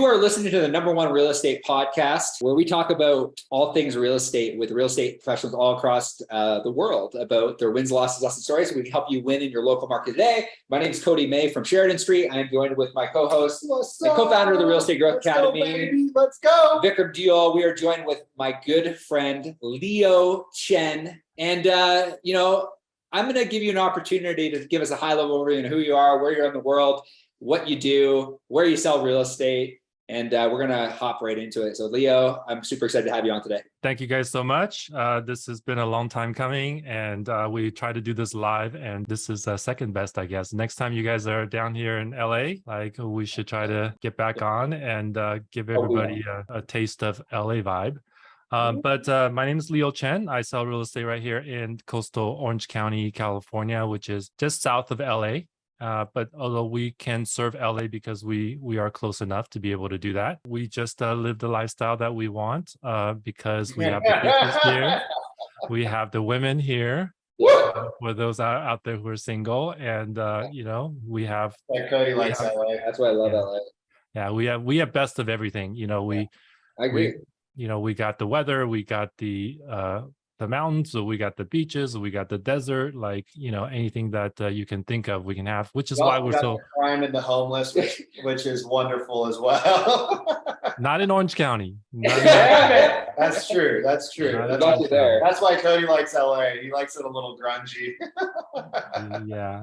You are listening to the #1 real estate podcast, where we talk about all things real estate with real estate professionals all across the world about their wins, losses, lessons, stories, so we can help you win in your local market today. My name is Cody May from Sheridan Street. I am joined with my co-host and co-founder of the Real Estate Growth Academy, Let's go. Vikram Deol. We are joined with my good friend, Leo Chen. And, I'm going to give you an opportunity to give us a high-level overview of who you are, where you're in the world, what you do, where you sell real estate, and we're going to hop right into it. So Leo, I'm super excited to have you on today. Thank you guys so much. This has been a long time coming, and we try to do this live, and this is second best, I guess. Next time you guys are down here in LA, we should try to get back on and give everybody a taste of LA vibe. But my name is Leo Chen. I sell real estate right here in coastal Orange County, California, which is just south of LA. But although we can serve LA because we are close enough to be able to do that, we just live the lifestyle that we want because we have the business here, we have the women here, for those out there who are single, and we have. Cody likes LA. That's why I love LA. Yeah, we have best of everything. I agree. We got the weather, we got the mountains, so we got the beaches, we got the desert, anything that you can think of, we can have, which is why we're so crime and the homeless, which is wonderful as well. Not in Orange County. That's true. That's why Cody likes LA. He likes it a little grungy.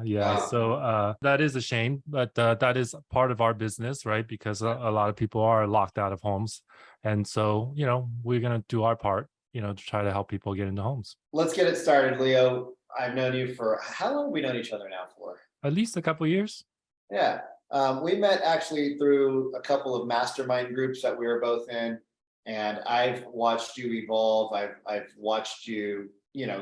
Yeah. So that is a shame, but that is part of our business, right? Because a lot of people are locked out of homes, and so we're gonna do our part, to try to help people get into homes. Let's get it started, Leo. I've known you for how long have we known each other now for? At least a couple of years. Yeah. We met actually through a couple of mastermind groups that we were both in, and I've watched you evolve. I've watched you,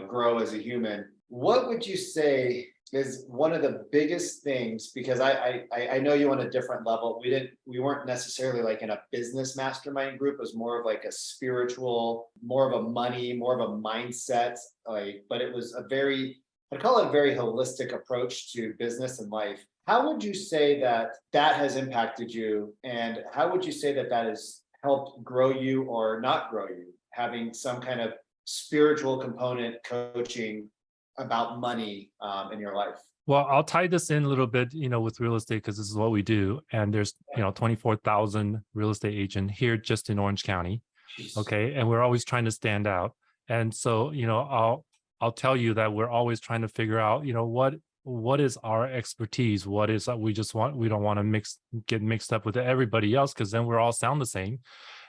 grow as a human. What would you say is one of the biggest things, because I know you on a different level. We weren't necessarily like in a business mastermind group. It was more of like a spiritual, more of a money, more of a mindset, but it was I'd call it a very holistic approach to business and life. How would you say that has impacted you? And how would you say that has helped grow you or not grow you? Having some kind of spiritual component coaching about money in your life? Well, I'll tie this in a little bit, with real estate, because this is what we do. And there's, 24,000 real estate agents here just in Orange County. Jeez. Okay. And we're always trying to stand out. And so, I'll tell you that we're always trying to figure out, what is our expertise? What is we don't want to get mixed up with everybody else, because then we're all sound the same.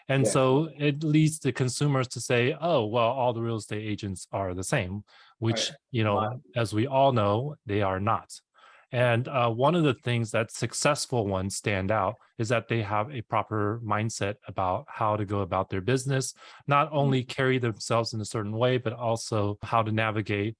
And so it leads the consumers to say, oh, well, all the real estate agents are the same, which, as we all know, they are not. And one of the things that successful ones stand out is that they have a proper mindset about how to go about their business, not only carry themselves in a certain way, but also how to navigate,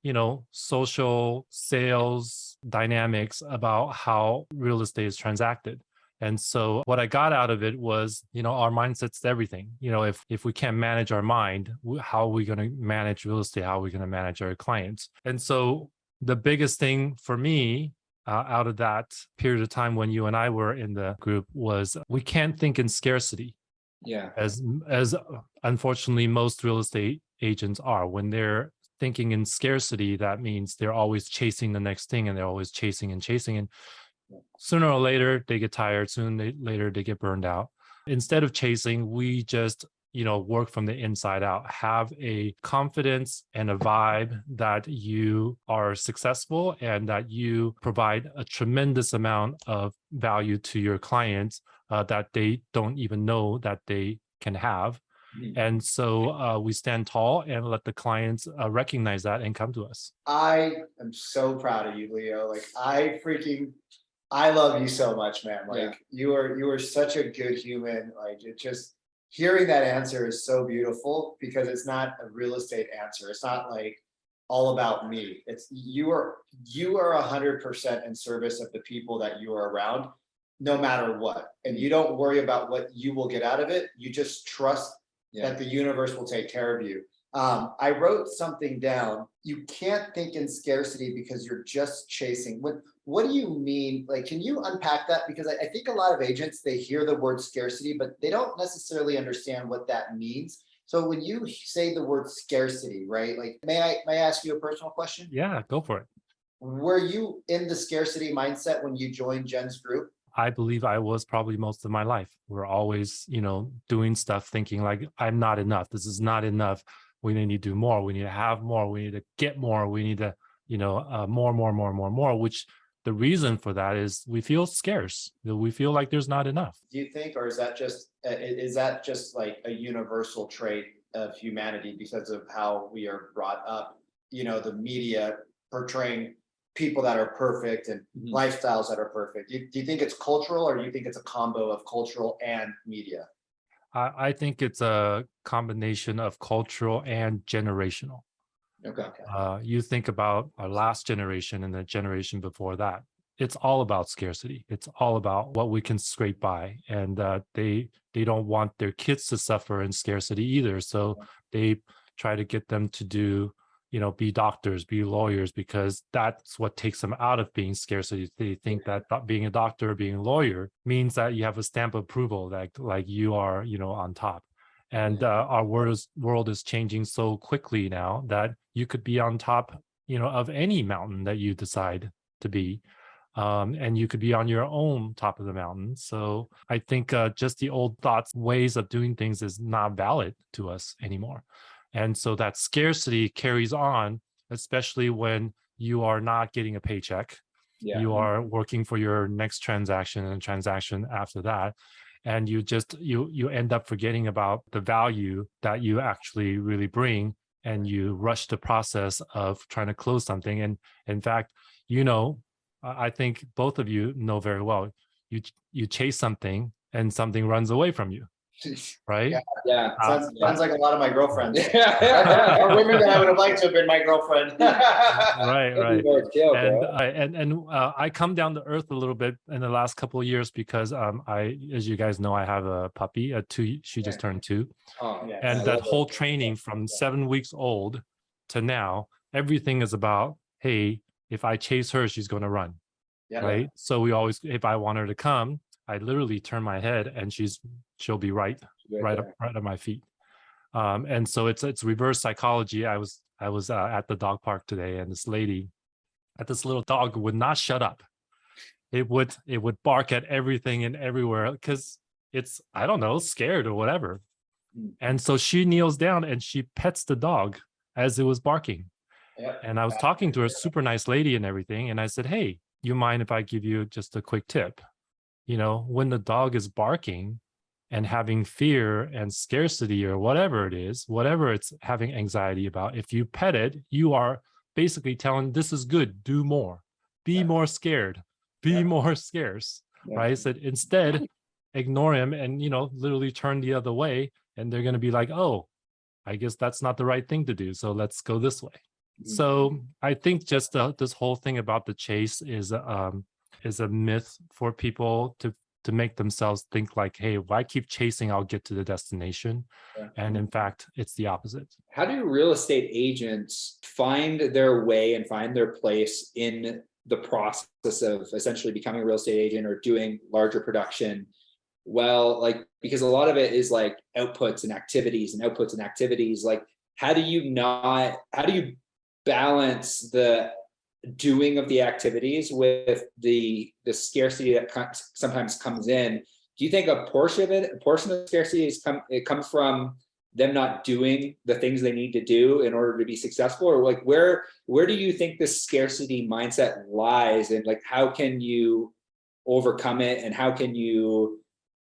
social sales dynamics about how real estate is transacted. And so what I got out of it was, our mindset's everything. If we can't manage our mind, how are we going to manage real estate? How are we going to manage our clients? And so the biggest thing for me out of that period of time when you and I were in the group was we can't think in scarcity. Yeah. As unfortunately most real estate agents are. When they're thinking in scarcity, that means they're always chasing the next thing, and they're always chasing. And sooner or later, they get tired. Later, they get burned out. Instead of chasing, we just, work from the inside out. Have a confidence and a vibe that you are successful and that you provide a tremendous amount of value to your clients that they don't even know that they can have. And so we stand tall and let the clients recognize that and come to us. I am so proud of you, Leo. I love you so much, man. You are such a good human. Hearing that answer is so beautiful, because it's not a real estate answer. It's not all about me. It's you are 100% in service of the people that you are around, no matter what. And you don't worry about what you will get out of it. You just trust that the universe will take care of you. I wrote something down. You can't think in scarcity because you're just chasing. What do you mean? Like, can you unpack that? Because I think a lot of agents, they hear the word scarcity, but they don't necessarily understand what that means. So when you say the word scarcity, right? Like, may I ask you a personal question? Yeah, go for it. Were you in the scarcity mindset when you joined Jen's group? I believe I was probably most of my life. We're always, doing stuff thinking like, I'm not enough. This is not enough. We need to do more. We need to have more. We need to get more. We need to, more, which the reason for that is we feel scarce. We feel like there's not enough. Do you think, or is that just like a universal trait of humanity because of how we are brought up? The media portraying people that are perfect and lifestyles that are perfect. Do you think it's cultural, or do you think it's a combo of cultural and media? I think it's a combination of cultural and generational. Okay. You think about our last generation and the generation before that. It's all about scarcity. It's all about what we can scrape by, and they don't want their kids to suffer in scarcity either. So they try to get them to do, be doctors, be lawyers, because that's what takes them out of being scarcity. They think that being a doctor or being a lawyer means that you have a stamp of approval, that like you are, on top. And our world is changing so quickly now that you could be on top, of any mountain that you decide to be. And you could be on your own top of the mountain. So I think just the old thoughts, ways of doing things is not valid to us anymore. And so that scarcity carries on, especially when you are not getting a paycheck. Yeah. You are working for your next transaction and transaction after that. And you end up forgetting about the value that you actually really bring. And you rush the process of trying to close something. And in fact, I think both of you know very well, you chase something and something runs away from you, right? Yeah. Sounds like a lot of my girlfriends. Or women that I would have liked to have been my girlfriend. Right. And I come down to earth a little bit in the last couple of years because as you guys know, I have a puppy, she just turned 2. And that whole training from 7 weeks old to now, everything is about, hey, if I chase her, she's going to run. Right. So we always, if I want her to come, I literally turn my head and she'll be right at my feet. And so it's reverse psychology. I was at the dog park today, and this little dog would not shut up. It would bark at everything and everywhere because it's, I don't know, scared or whatever. And so she kneels down and she pets the dog as it was barking. And I was talking to her, super nice lady and everything. And I said, hey, you mind if I give you just a quick tip? When the dog is barking and having fear and scarcity or whatever it is, whatever it's having anxiety about, if you pet it, you are basically telling this is good, do more, be more scared, be more scarce, right? So instead, ignore him and, literally turn the other way. And they're going to be like, oh, I guess that's not the right thing to do. So let's go this way. So I think just this whole thing about the chase is a myth for people to make themselves think like, hey, if I keep chasing, I'll get to the destination. And in fact, it's the opposite. How do real estate agents find their way and find their place in the process of essentially becoming a real estate agent or doing larger production? Well, like, because a lot of it is like outputs and activities. Like, how do you balance the doing of the activities with the scarcity that sometimes comes in? Do you think a portion of scarcity comes from them not doing the things they need to do in order to be successful? Or like, where do you think this scarcity mindset lies, and like, how can you overcome it, and how can you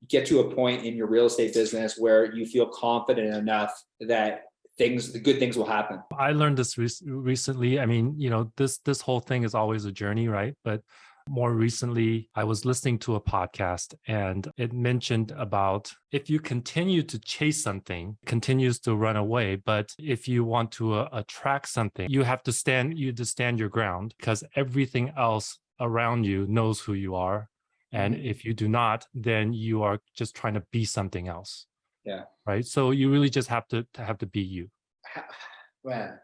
get to a point in your real estate business where you feel confident enough that the good things will happen? I learned this recently. I mean, this whole thing is always a journey, right? But more recently, I was listening to a podcast and it mentioned about if you continue to chase something, it continues to run away. But if you want to attract something, you have to stand your ground, because everything else around you knows who you are. And if you do not, then you are just trying to be something else. Yeah. Right. So you really just have to be you. man,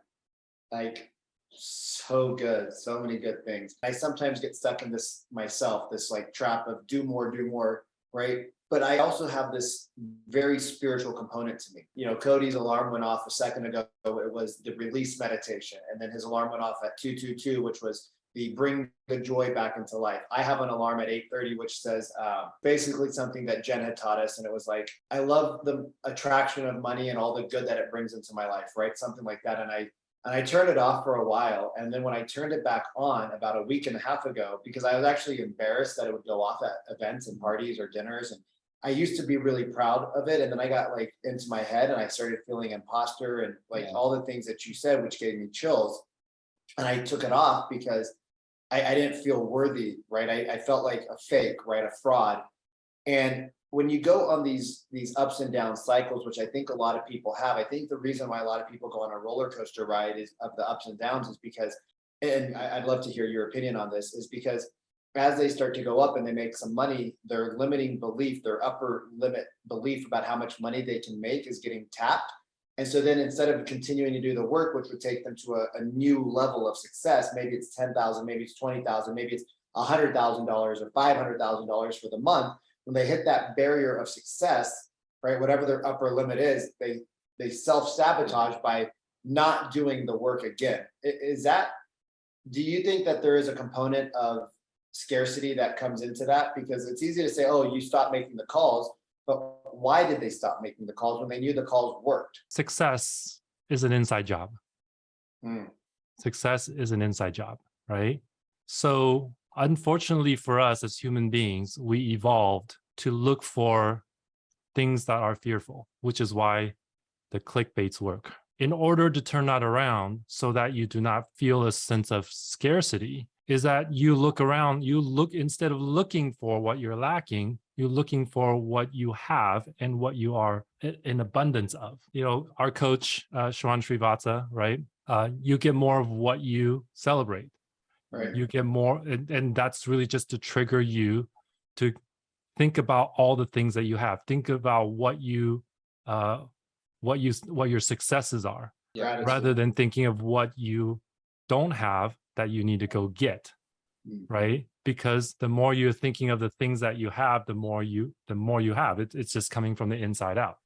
like so good, so many good things. I sometimes get stuck in this myself, this like trap of do more, right? But I also have this very spiritual component to me. You know, Cody's alarm went off a second ago. It was the release meditation. And then his alarm went off at 222, which was the bring the joy back into life. I have an alarm at 8:30, which says basically something that Jen had taught us. And it was like, I love the attraction of money and all the good that it brings into my life, right? Something like that. And I turned it off for a while. And then when I turned it back on about a week and a half ago, because I was actually embarrassed that it would go off at events and parties or dinners. And I used to be really proud of it. And then I got like into my head and I started feeling imposter and like all the things that you said, which gave me chills. And I took it off because I didn't feel worthy, right? I felt like a fake, right? A fraud. And when you go on these ups and down cycles, which I think a lot of people have, I think the reason why a lot of people go on a roller coaster ride is of the ups and downs is because, and I'd love to hear your opinion on this, is because as they start to go up and they make some money, their limiting belief, their upper limit belief about how much money they can make is getting tapped. And so then instead of continuing to do the work, which would take them to a new level of success, maybe it's 10,000, maybe it's 20,000, maybe it's $100,000 or $500,000 for the month. When they hit that barrier of success, right, whatever their upper limit is, they self-sabotage by not doing the work again. Do you think that there is a component of scarcity that comes into that? Because it's easy to say, oh, you stopped making the calls, but why did they stop making the calls when they knew the calls worked? Success is an inside job. Mm. Success is an inside job, right? So unfortunately for us as human beings, we evolved to look for things that are fearful, which is why the clickbaits work. In order to turn that around so that you do not feel a sense of scarcity, is that you look around, instead of looking for what you're lacking, you're looking for what you have and what you are in abundance of. You know, our coach, Shwan Srivatsa, right? You get more of what you celebrate. Right. You get more, and that's really just to trigger you to think about all the things that you have. Think about what your successes are, rather than thinking of what you don't have that you need to go get, right? Because the more you're thinking of the things that you have, the more you have. It's just coming from the inside out,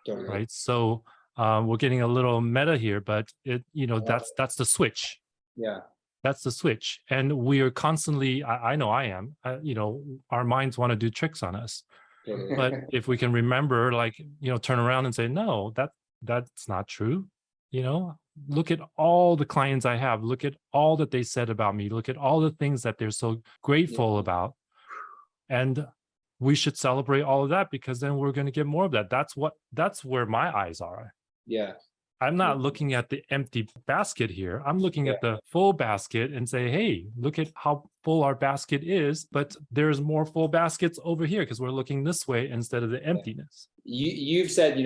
right? So we're getting a little meta here, but that's the switch. Yeah. That's the switch. And we are constantly, I know I am, our minds want to do tricks on us. But if we can remember, turn around and say, no, that's not true. Look at all the clients I have. Look at all that they said about me. Look at all the things that they're so grateful about. And we should celebrate all of that, because then we're going to get more of that. That's where my eyes are. Yeah. I'm not looking at the empty basket here. I'm looking at the full basket and say, hey, look at how full our basket is, but there's more full baskets over here because we're looking this way instead of the emptiness. You've said,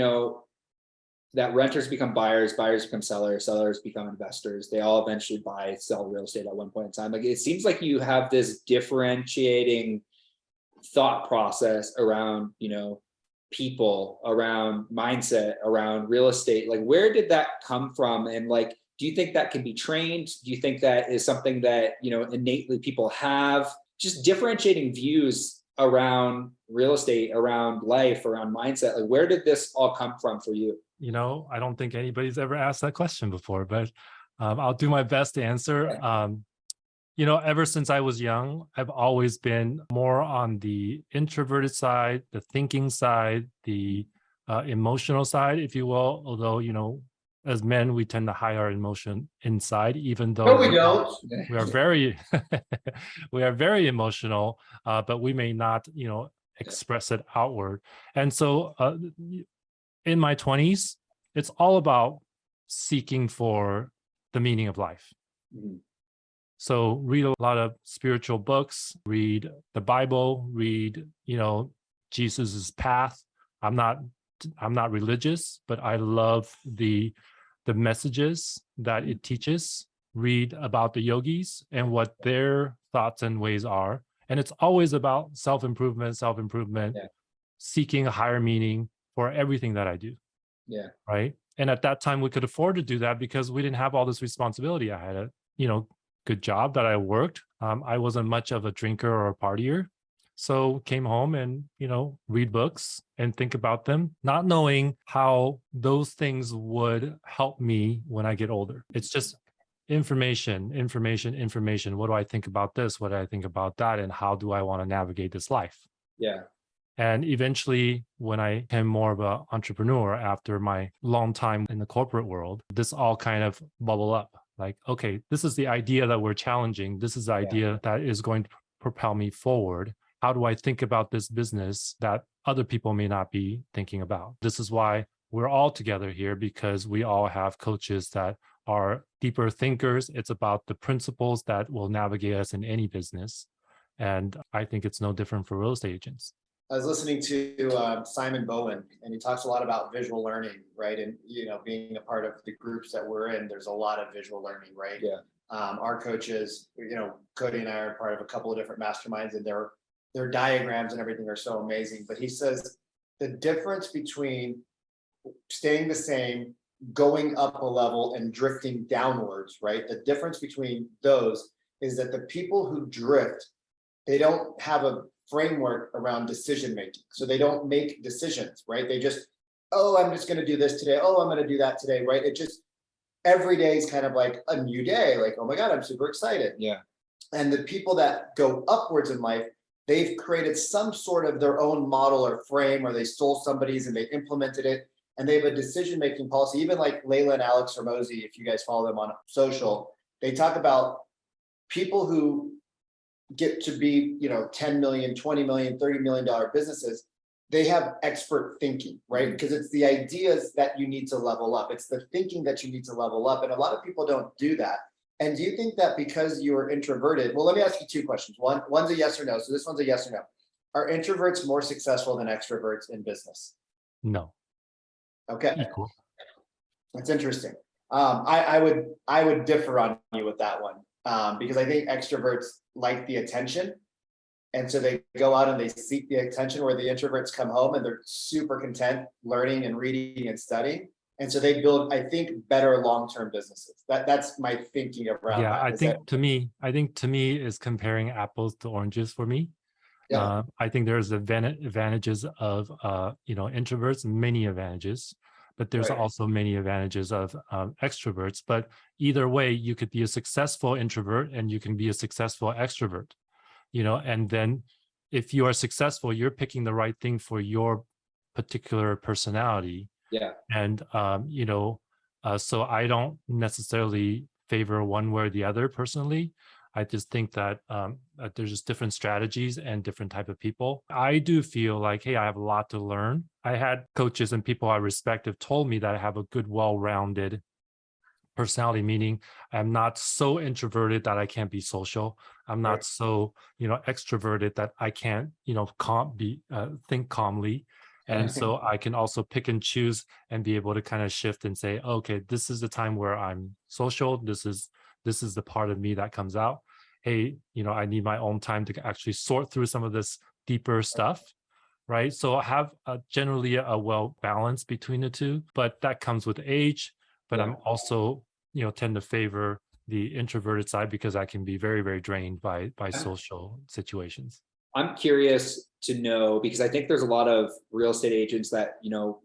that renters become buyers, buyers become sellers, sellers become investors. They all eventually buy, sell real estate at one point in time. Like, it seems like you have this differentiating thought process around, people, around mindset, around real estate. Like, where did that come from? And like, do you think that can be trained? Do you think that is something that, innately people have? Just differentiating views around real estate, around life, around mindset. Like, where did this all come from for you? I don't think anybody's ever asked that question before, but I'll do my best to answer. Ever since I was young, I've always been more on the introverted side, the thinking side, the emotional side, if you will. Although, as men, we tend to hide our emotion inside, even though No, we don't. we are very, we are very emotional, but we may not, express it outward. And so in my 20s, it's all about seeking for the meaning of life. Mm-hmm. So read a lot of spiritual books, read the Bible, read, Jesus's path. I'm not religious, but I love the messages that it teaches. Read about the yogis and what their thoughts and ways are. And it's always about self-improvement, seeking a higher meaning for everything that I do. Yeah. Right. And at that time, we could afford to do that because we didn't have all this responsibility. I had a, good job that I worked. I wasn't much of a drinker or a partier. So came home and, read books and think about them, not knowing how those things would help me when I get older. It's just information. What do I think about this? What do I think about that? And how do I want to navigate this life? Yeah. And eventually, when I became more of an entrepreneur after my long time in the corporate world, this all kind of bubble up. Like, okay, this is the idea that we're challenging. This is the idea that is going to propel me forward. How do I think about this business that other people may not be thinking about? This is why we're all together here, because we all have coaches that are deeper thinkers. It's about the principles that will navigate us in any business. And I think it's no different for real estate agents. I was listening to Simon Bowen, and he talks a lot about visual learning, right? And being a part of the groups that we're in, there's a lot of visual learning, right? Yeah. Our coaches, Cody and I are part of a couple of different masterminds, and their diagrams and everything are so amazing. But he says the difference between staying the same, going up a level, and drifting downwards, right? The difference between those is that the people who drift, they don't have a framework around decision making. So they don't make decisions, right? They just, I'm just going to do this today. I'm going to do that today, right? It just, every day is kind of like a new day. Like, oh my God, I'm super excited. Yeah. And the people that go upwards in life, they've created some sort of their own model or frame, or they stole somebody's and they implemented it. And they have a decision-making policy. Even like Layla and Alex Hormozy, if you guys follow them on social, they talk about people who get to be, 10 million, 20 million, $30 million businesses. They have expert thinking, right? Because it's the ideas that you need to level up. It's the thinking that you need to level up. And a lot of people don't do that. And do you think that because you're introverted, well, let me ask you two questions. One's a yes or no. So this one's a yes or no. Are introverts more successful than extroverts in business? No. Okay. Equal. That's interesting. I would differ on you with that one, because I think extroverts like the attention. And so they go out and they seek the attention, where the introverts come home and they're super content learning and reading and studying. And so they build, I think, better long-term businesses. That's my thinking around Yeah, that. I think to me is comparing apples to oranges for me. Yeah. I think there's advantages of introverts, many advantages, but there's Right. also many advantages of extroverts. But either way, you could be a successful introvert and you can be a successful extrovert. And then if you are successful, you're picking the right thing for your particular personality. Yeah. And so I don't necessarily favor one way or the other personally. I just think that there's just different strategies and different type of people. I do feel like, hey, I have a lot to learn. I had coaches and people I respect have told me that I have a good, well-rounded personality, meaning I'm not so introverted that I can't be social. I'm not so, extroverted that I can't, think calmly. And so I can also pick and choose and be able to kind of shift and say, okay, this is the time where I'm social. This is the part of me that comes out. Hey, I need my own time to actually sort through some of this deeper stuff, right? So I have generally a well balance between the two, but that comes with age. But I'm also, tend to favor the introverted side because I can be very, very drained by social situations. I'm curious to know, because I think there's a lot of real estate agents that,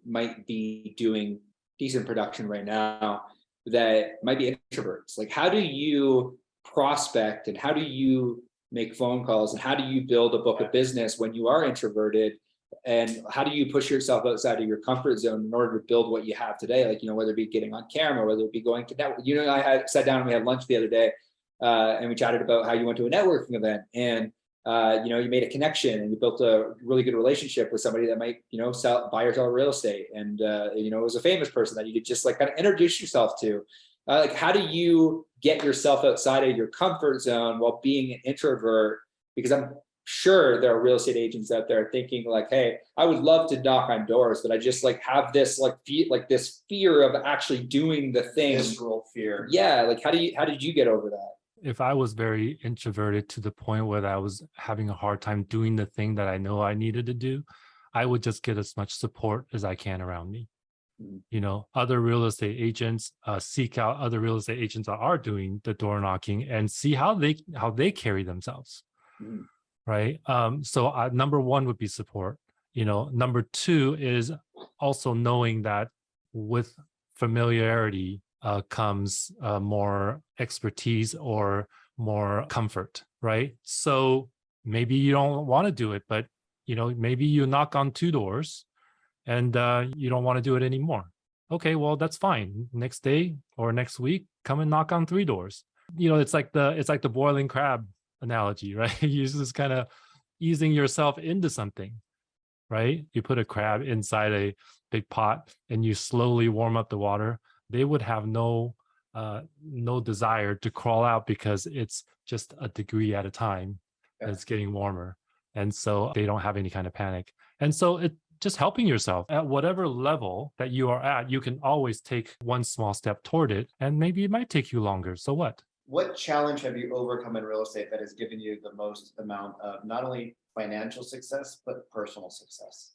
might be doing decent production right now that might be introverts. Like, how do you prospect and how do you make phone calls and how do you build a book of business when you are introverted? And how do you push yourself outside of your comfort zone in order to build what you have today? Like, whether it be getting on camera, whether it be going to network. I sat down and we had lunch the other day and we chatted about how you went to a networking event and you made a connection and you built a really good relationship with somebody that might, buy or sell real estate. And, it was a famous person that you could just like kind of introduce yourself to. Like, how do you get yourself outside of your comfort zone while being an introvert? Because I'm sure there are real estate agents out there thinking like, hey, I would love to knock on doors, but I just like have this this fear of actually doing the thing. Visceral fear. Yeah. Like, how did you get over that? If I was very introverted to the point where I was having a hard time doing the thing that I know I needed to do, I would just get as much support as I can around me. Other real estate agents, seek out other real estate agents that are doing the door knocking and see how they carry themselves. Mhm. Right. So number one would be support. Number two is also knowing that with familiarity comes more expertise or more comfort. Right. So maybe you don't want to do it, but maybe you knock on 2 doors and you don't want to do it anymore. Okay, well, that's fine. Next day or next week, come and knock on 3 doors. It's like the boiling crab analogy, right? You're just kind of easing yourself into something, right? You put a crab inside a big pot and you slowly warm up the water. They would have no desire to crawl out because it's just a degree at a time. Yeah. It's getting warmer, and so they don't have any kind of panic. And so it just helping yourself at whatever level that you are at, you can always take one small step toward it, and maybe it might take you longer. So what? What challenge have you overcome in real estate that has given you the most amount of not only financial success, but personal success?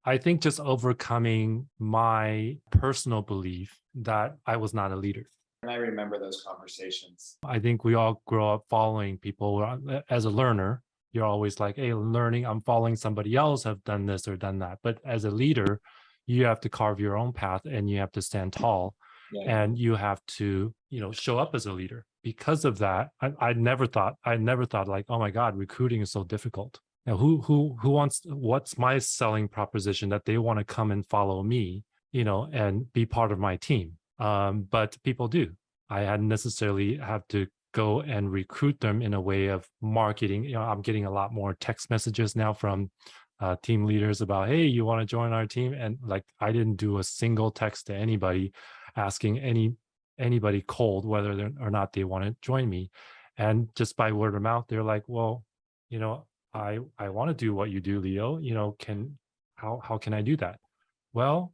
I think just overcoming my personal belief that I was not a leader. And I remember those conversations. I think we all grow up following people. As a learner, you're always like, hey, learning, I'm following somebody else have done this or done that. But as a leader, you have to carve your own path and you have to stand tall. Yeah. And you have to, show up as a leader. Because of that, I never thought like, oh my God, recruiting is so difficult. Now, who wants, what's my selling proposition that they want to come and follow me, and be part of my team? But people do. I hadn't necessarily have to go and recruit them in a way of marketing. I'm getting a lot more text messages now from team leaders about, hey, you want to join our team? And like, I didn't do a single text to anybody asking anybody cold whether or not they want to join me. And just by word of mouth, they're like, well, I want to do what you do, Leo. How can I do that? Well,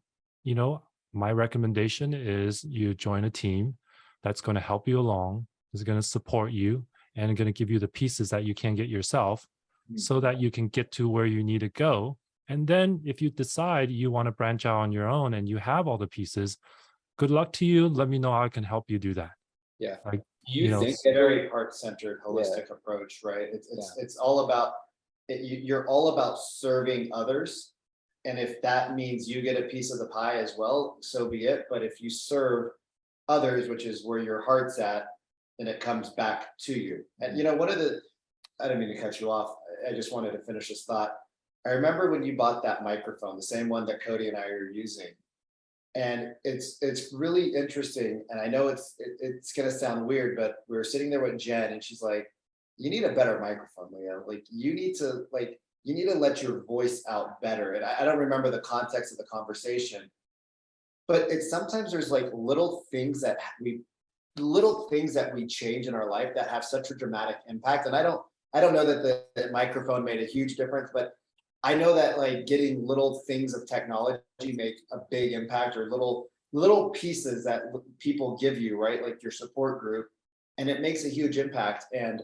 my recommendation is you join a team that's going to help you along, is going to support you, and going to give you the pieces that you can't get yourself so that you can get to where you need to go. And then if you decide you want to branch out on your own and you have all the pieces, good luck to you. Let me know how I can help you do that. Yeah. Like, You think It's a very heart-centered, holistic approach, right? It's all about you're all about serving others. And if that means you get a piece of the pie as well, so be it. But if you serve others, which is where your heart's at, then it comes back to you. And I don't mean to cut you off. I just wanted to finish this thought. I remember when you bought that microphone, the same one that Cody and I are using. And it's really interesting. And I know it's gonna sound weird, but we were sitting there with Jen and she's like, you need a better microphone, Leo. Like you need to let your voice out better. And I don't remember the context of the conversation, but it's sometimes there's like little things that we change in our life that have such a dramatic impact. And I don't know that the microphone made a huge difference, but I know that like getting little things of technology make a big impact, or little pieces that people give you, right? Like your support group, and it makes a huge impact. And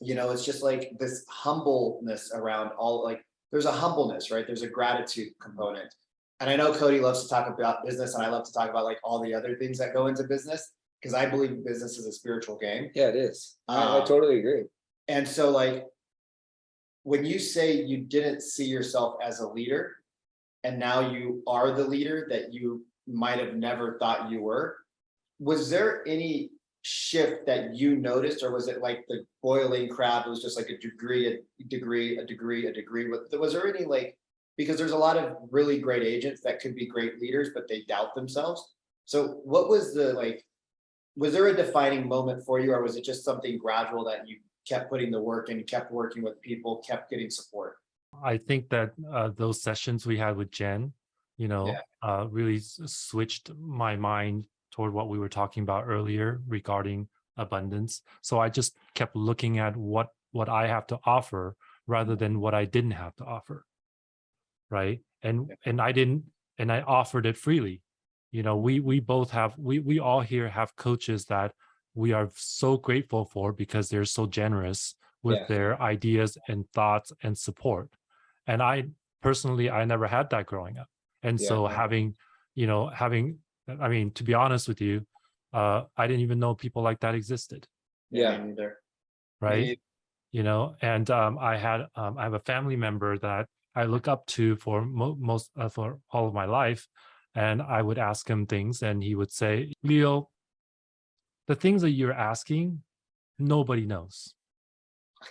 it's just like this humbleness around all, like there's a humbleness, right? There's a gratitude component. And I know Cody loves to talk about business, and I love to talk about like all the other things that go into business, because I believe business is a spiritual game. Yeah, it is. I totally agree. And so like, when you say you didn't see yourself as a leader, and now you are the leader that you might have never thought you were, was there any shift that you noticed, or was it like the boiling crab? It was just like a degree. Was there any like, because there's a lot of really great agents that could be great leaders, but they doubt themselves. So what was was there a defining moment for you, or was it just something gradual that you kept putting the work in, kept working with people, kept getting support? I think that those sessions we had with Jen, really switched my mind toward what we were talking about earlier regarding abundance. So I just kept looking at what I have to offer rather than what I didn't have to offer, right? And I offered it freely. We both have, we all here have coaches that we are so grateful for because they're so generous with their ideas and thoughts and support. And I personally, I never had that growing up. And so having to be honest with you, I didn't even know people like that existed. Yeah. Me neither. Right. And I have a family member that I look up to for for all of my life. And I would ask him things and he would say, Leo, the things that you're asking, nobody knows.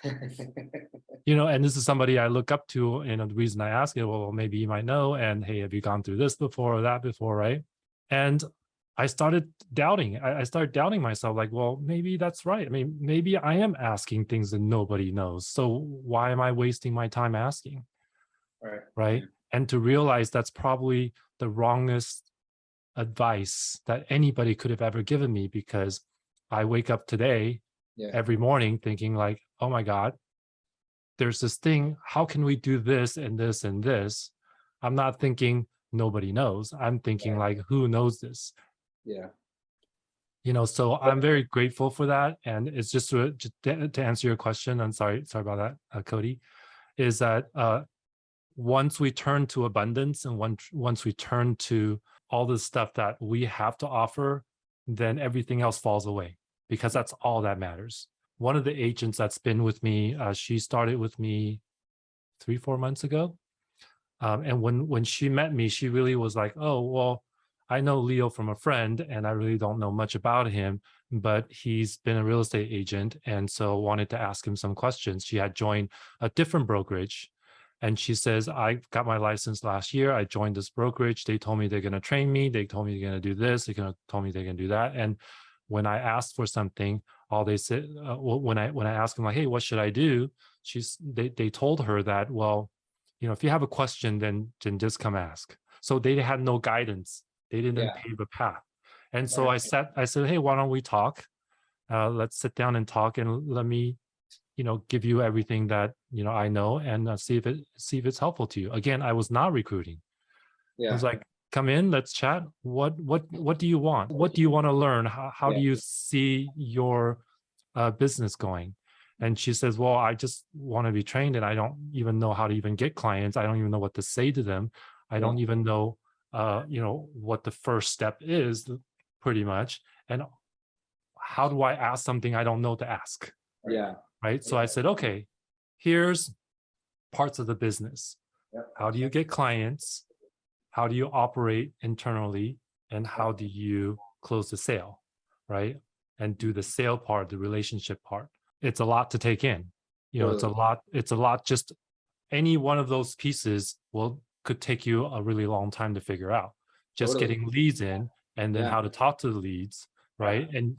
And this is somebody I look up to. And the reason I ask it, well, maybe you might know. And hey, have you gone through this before or that before? Right. And I started doubting. I started doubting myself, like, well, maybe that's right. I mean, maybe I am asking things that nobody knows. So why am I wasting my time asking? Right. And to realize that's probably the wrongest advice that anybody could have ever given me, because I wake up today every morning thinking like, oh my God, there's this thing. How can we do this and this and this? I'm not thinking nobody knows. I'm thinking like, who knows this? Yeah. So I'm very grateful for that. And it's just to answer your question, I'm sorry about that, Cody, is that once we turn to abundance and once we turn to all the stuff that we have to offer, then everything else falls away, because that's all that matters. One of the agents that's been with me, she started with me 3-4 months ago. And when she met me, she really was like, oh, well, I know Leo from a friend and I really don't know much about him, but he's been a real estate agent. And so wanted to ask him some questions. She had joined a different brokerage. And she says, I got my license last year. I joined this brokerage. They told me they're going to train me. They told me they're going to do this. Told me they're going to do that. And when I asked for something, all they said, when I asked them like, hey, what should I do? They told her that, well, if you have a question, then just come ask. So they had no guidance. They didn't pave a path. And so I said, hey, why don't we talk? Let's sit down and talk, and let me, give you everything that, I know, and see if it's helpful to you. Again, I was not recruiting. I was like, come in, let's chat. What do you want? What do you want to learn? How do you see your business going? And she says, well, I just want to be trained, and I don't even know how to even get clients. I don't even know what to say to them. I don't even know, what the first step is, pretty much. And how do I ask something I don't know to ask? Yeah. Right. So I said, okay, here's parts of the business. How do you get clients? How do you operate internally? And how do you close the sale? Right. And do the sale part, the relationship part. It's a lot to take in. It's a lot. Just any one of those pieces could take you a really long time to figure out. Just getting leads in, and then how to talk to the leads, right? And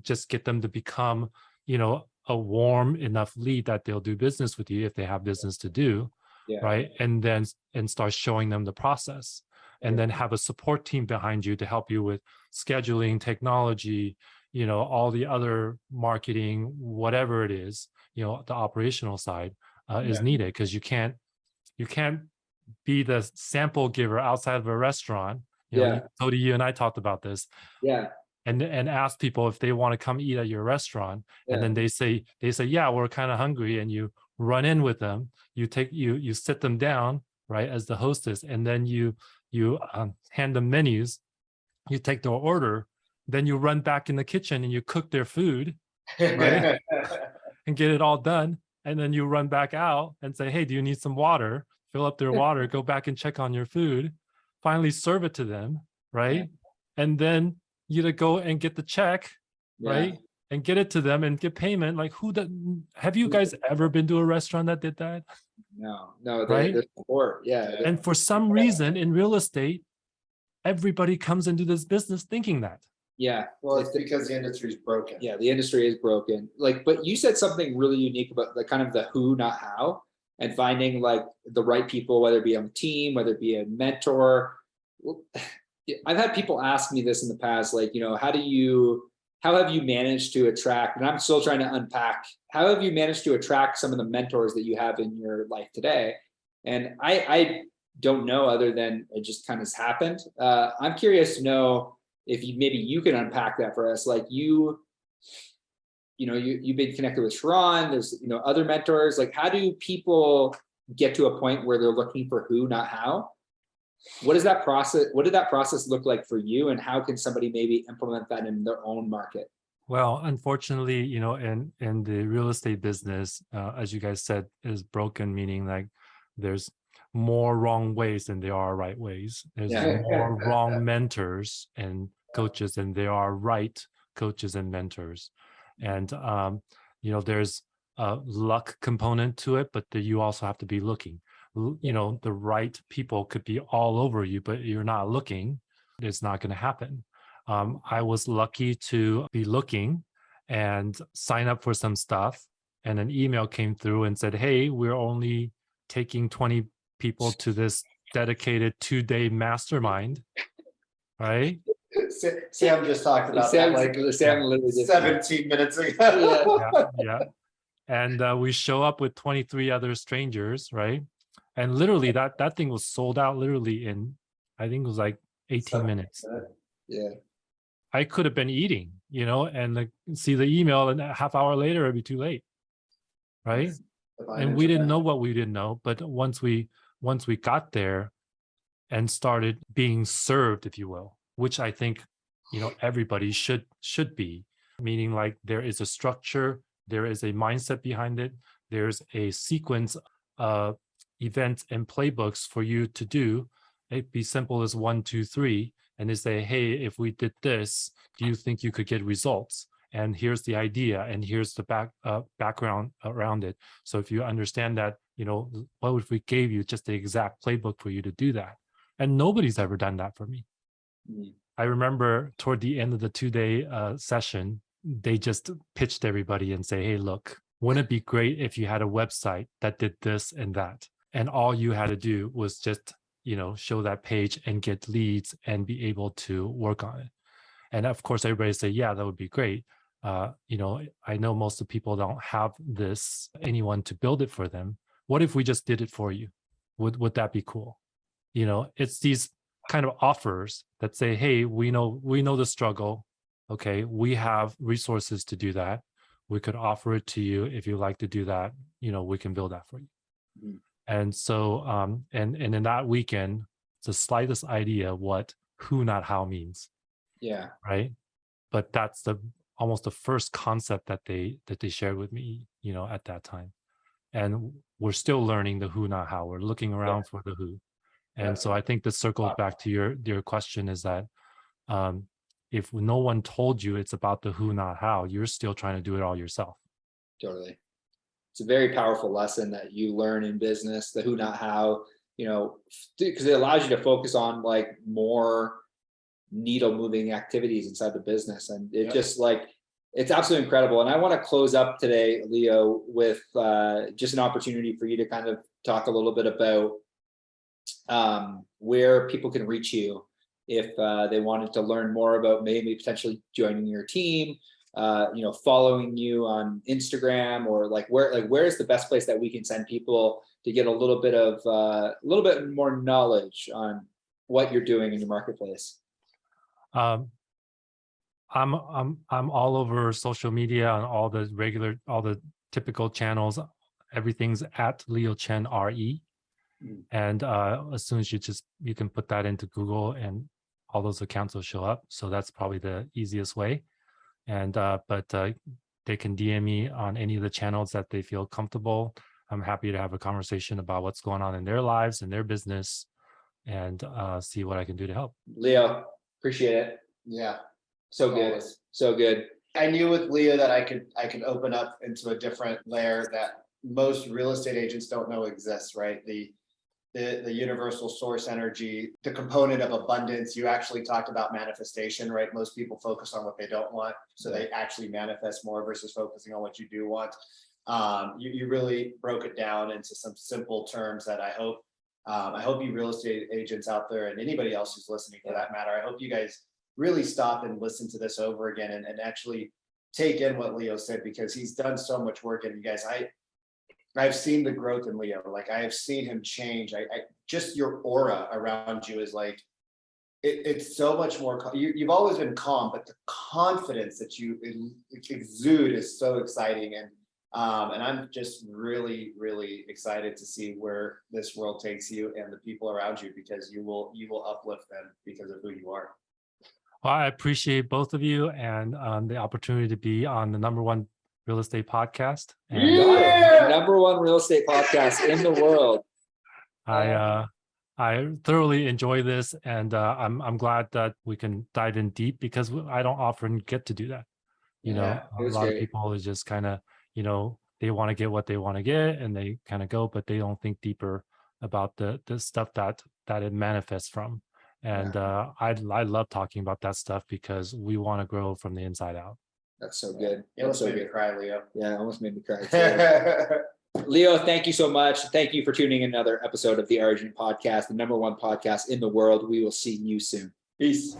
just get them to become, a warm enough lead that they'll do business with you if they have business to do, right? And then start showing them the process, and then have a support team behind you to help you with scheduling, technology, all the other marketing, whatever it is, the operational side is needed, because you can't be the sample giver outside of a restaurant. Cody, you and I talked about this. And ask people if they want to come eat at your restaurant, and then they say, yeah, we're kind of hungry, and you run in with them, you sit them down, right, as the hostess, and then you hand them menus, you take their order, then you run back in the kitchen and you cook their food, right, and get it all done, and then you run back out and say, hey, do you need some water? Fill up their water, go back and check on your food, finally serve it to them, right, and then you to go and get the check, right, and get it to them and get payment. Like, have you guys ever been to a restaurant that did that? No, right? There's support. And for some reason in real estate, everybody comes into this business thinking that. Well, it's because the industry is broken. The industry is broken. But you said something really unique about the kind of the who, not how, and finding like the right people, whether it be on a team, whether it be a mentor. I've had people ask me this in the past, like, how have you managed to attract, and I'm still trying to unpack, how have you managed to attract some of the mentors that you have in your life today? And I don't know, other than it just kind of happened. I'm curious to know if maybe you can unpack that for us. Like you've been connected with Sharon, there's, other mentors. Like, how do people get to a point where they're looking for who, not how? What did that process look like for you, and how can somebody maybe implement that in their own market? Well, unfortunately, in the real estate business, as you guys said, is broken, meaning like there's more wrong ways than there are right ways. There's more wrong mentors and coaches than there are right coaches and mentors. And there's a luck component to it, but you also have to be looking. The right people could be all over you, but you're not looking, it's not going to happen. I was lucky to be looking and sign up for some stuff, and an email came through and said, hey, we're only taking 20 people to this dedicated 2-day mastermind, right? Sam just talked about that like Sam literally just 17 minutes ago. Yeah. And we show up with 23 other strangers, right? And literally that thing was sold out literally in, I think it was like 18 minutes. Yeah. I could have been eating, and see the email, and a half hour later it'd be too late, right? And we didn't know what we didn't know, but once we got there and started being served, if you will, which I think everybody should be, meaning like there is a structure, there is a mindset behind it, there's a sequence of events and playbooks for you to do. It'd be simple as 1, 2, 3. And they say, hey, if we did this, do you think you could get results? And here's the idea, and here's the background around it. So if you understand that, what if we gave you just the exact playbook for you to do that? And nobody's ever done that for me. Mm-hmm. I remember toward the end of the 2-day session, they just pitched everybody and say, hey, look, wouldn't it be great if you had a website that did this and that? And all you had to do was just show that page and get leads and be able to work on it. And of course, everybody say, yeah, that would be great. I know most of the people don't have anyone to build it for them. What if we just did it for you? Would that be cool? It's these kind of offers that say, hey, we know the struggle. Okay, we have resources to do that. We could offer it to you. If you like to do that, we can build that for you. Mm-hmm. And so, and in that weekend, the slightest idea what who, not how means. Yeah. Right. But that's almost the first concept that they shared with me, at that time. And we're still learning the who, not how. We're looking around for the who. And so I think this circles back to your question is that if no one told you it's about the who, not how, you're still trying to do it all yourself. Totally. It's a very powerful lesson that you learn in business, the who, not how, because it allows you to focus on like more needle moving activities inside the business. And it just it's absolutely incredible. And I want to close up today, Leo, with just an opportunity for you to kind of talk a little bit about where people can reach you if they wanted to learn more about maybe potentially joining your team, following you on Instagram, or where is the best place that we can send people to get a little bit more knowledge on what you're doing in your marketplace? I'm all over social media on all the typical channels. Everything's at Leo Chen RE. And as soon as you can put that into Google and all those accounts will show up. So that's probably the easiest way. And but they can DM me on any of the channels that they feel comfortable. I'm happy to have a conversation about what's going on in their lives and their business, and see what I can do to help. Leo, appreciate it. Yeah, so good, so good. I knew with Leo that I could open up into a different layer that most real estate agents don't know exists. Right, the universal source energy, the component of abundance. You actually talked about manifestation, right? Most people focus on what they don't want, so they actually manifest more versus focusing on what you do want. You really broke it down into some simple terms that I hope you real estate agents out there, and anybody else who's listening for that matter, I hope you guys really stop and listen to this over again and actually take in what Leo said, because he's done so much work. And you guys, I've seen the growth in Leo. Like, I have seen him change. I just your aura around you is like, it's so much more. You've always been calm, but the confidence that you exude is so exciting. And I'm just really, really excited to see where this world takes you and the people around you, because you will uplift them because of who you are. Well, I appreciate both of you and the opportunity to be on the #1 real estate podcast. And The #1 real estate podcast in the world. I thoroughly enjoy this, and I'm glad that we can dive in deep, because I don't often get to do that. You know, it a was lot of great. people is just kind of, they want to get what they want to get, and they kind of go, but they don't think deeper about the stuff that it manifests from. And I love talking about that stuff, because we want to grow from the inside out. That's so good. It almost made me cry, Leo. Yeah, it almost made me cry too. Leo, thank you so much. Thank you for tuning in another episode of the Origin Podcast, the #1 podcast in the world. We will see you soon. Peace.